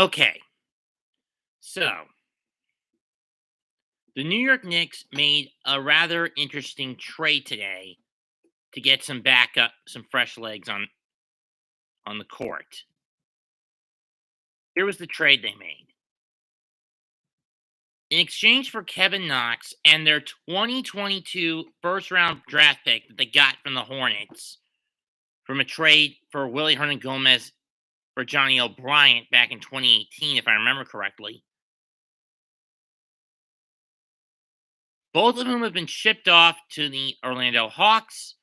Okay, so the New York Knicks made a rather interesting trade today to get some backup, some fresh legs on the court. Here was the trade they made. In exchange for Kevin Knox and their 2022 first round draft pick that they got from the Hornets from a trade for Willie Hernan Gomez for Johnny O'Brien back in 2018, if I remember correctly. Both of whom have been shipped off to the Orlando Hawks.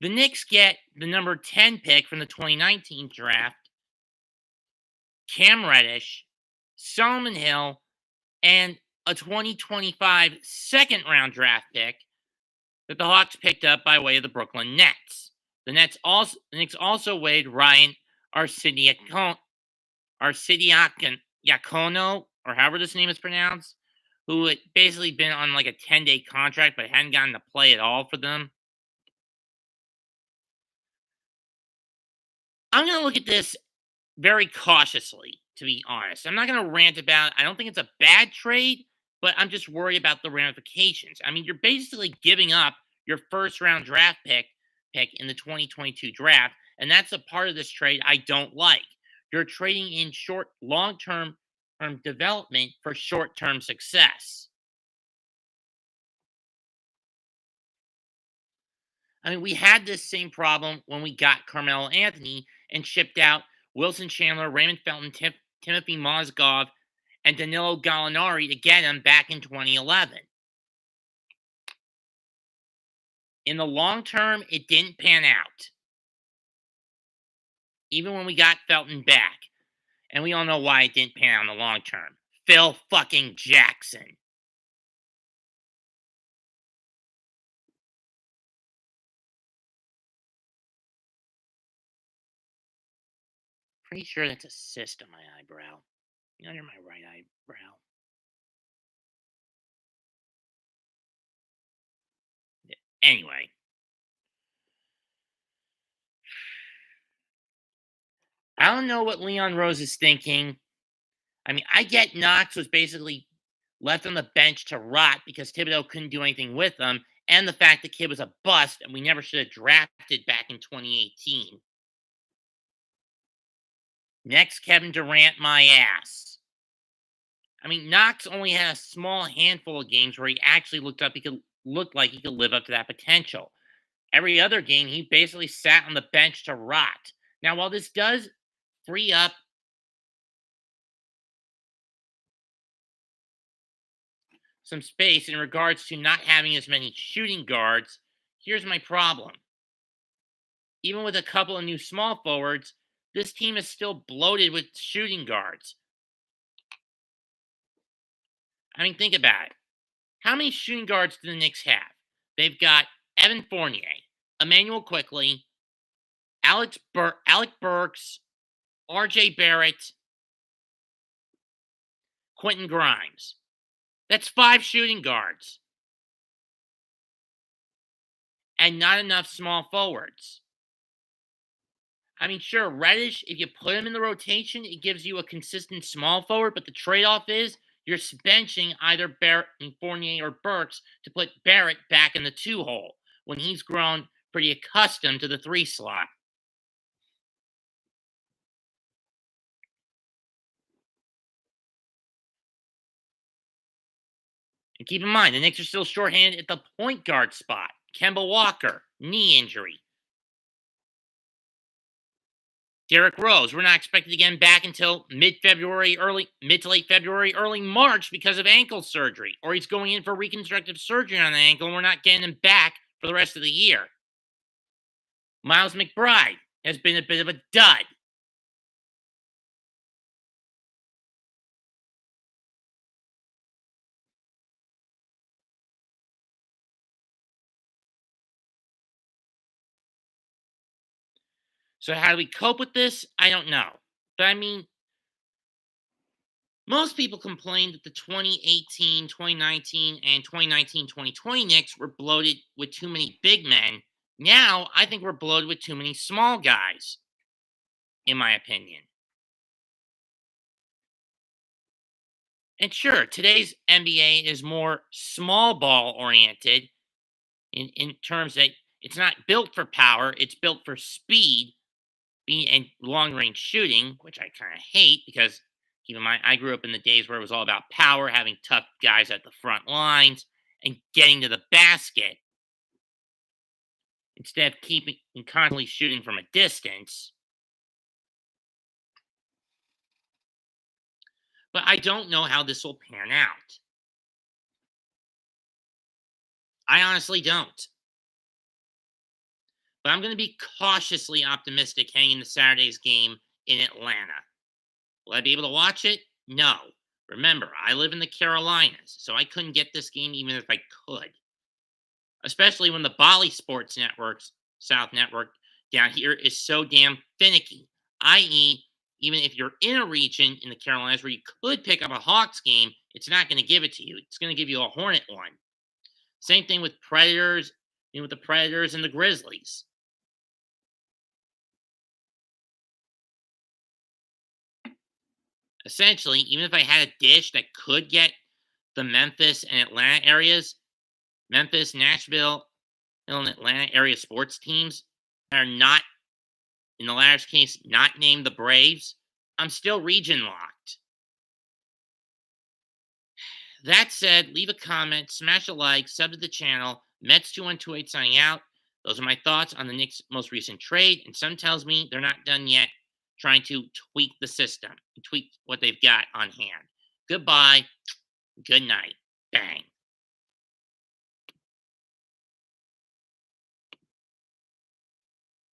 The Knicks get the number 10 pick from the 2019 draft, Cam Reddish, Solomon Hill, and a 2025 second round draft pick that the Hawks picked up by way of the Brooklyn Nets. The Knicks also waived Ryan Arcidiacono, or however this name is pronounced, who had basically been on like a 10-day contract but hadn't gotten to play at all for them. I'm going to look at this very cautiously, to be honest. I'm not going to rant about it. I don't think it's a bad trade, but I'm just worried about the ramifications. I mean, you're basically giving up your first round draft pick in the 2022 draft, and that's a part of this trade I don't like. You're trading in long-term development for short-term success. I mean, we had this same problem when we got Carmelo Anthony and shipped out Wilson Chandler, Raymond Felton, Timothy Mozgov, and Danilo Gallinari to get him back in 2011. In the long term, it didn't pan out. Even when we got Felton back. And we all know why it didn't pan out in the long term. Phil fucking Jackson. Pretty sure that's a cyst on my eyebrow. Under my right eyebrow. Anyway. I don't know what Leon Rose is thinking. I mean, I get Knox was basically left on the bench to rot because Thibodeau couldn't do anything with him, and the fact the kid was a bust and we never should have drafted back in 2018. Next, Kevin Durant, my ass. I mean, Knox only had a small handful of games where he actually looked like he could live up to that potential. Every other game, he basically sat on the bench to rot. Now, while this does free up some space in regards to not having as many shooting guards, here's my problem. Even with a couple of new small forwards, this team is still bloated with shooting guards. I mean, think about it. How many shooting guards do the Knicks have? They've got Evan Fournier, Emmanuel Quickly, Alec Burks, RJ Barrett, Quentin Grimes. That's 5 shooting guards. And not enough small forwards. I mean, sure, Reddish, if you put him in the rotation, it gives you a consistent small forward, but the trade-off is you're benching either Barrett and Fournier or Burks to put Barrett back in the 2 hole when he's grown pretty accustomed to the 3 slot. And keep in mind, the Knicks are still shorthanded at the point guard spot. Kemba Walker, knee injury. Derrick Rose, we're not expected to get him back until mid to late February, early March because of ankle surgery. Or he's going in for reconstructive surgery on the ankle and we're not getting him back for the rest of the year. Miles McBride has been a bit of a dud. So how do we cope with this? I don't know. But I mean, most people complained that the 2018, 2019, and 2019-2020 Knicks were bloated with too many big men. Now, I think we're bloated with too many small guys, in my opinion. And sure, today's NBA is more small ball oriented in terms that it's not built for power, it's built for speed and long range shooting, which I kind of hate because keep in mind, I grew up in the days where it was all about power, having tough guys at the front lines, and getting to the basket instead of keeping and constantly shooting from a distance. But I don't know how this will pan out. I honestly don't. But I'm going to be cautiously optimistic heading into Saturday's game in Atlanta. Will I be able to watch it? No. Remember, I live in the Carolinas, so I couldn't get this game even if I could. Especially when the Bali Sports Network's South Network down here is so damn finicky. I.e., even if you're in a region in the Carolinas where you could pick up a Hawks game, it's not going to give it to you. It's going to give you a Hornet one. Same thing with Predators, with the Predators and the Grizzlies. Essentially, even if I had a dish that could get the Memphis and Atlanta areas, Memphis, Nashville, and Atlanta area sports teams that are not, in the latter's case, not named the Braves, I'm still region locked. That said, leave a comment, smash a like, sub to the channel. Mets2128 signing out. Those are my thoughts on the Knicks' most recent trade, and some tells me they're not done yet trying to tweak the system, tweak what they've got on hand. Goodbye. Good night. Bang.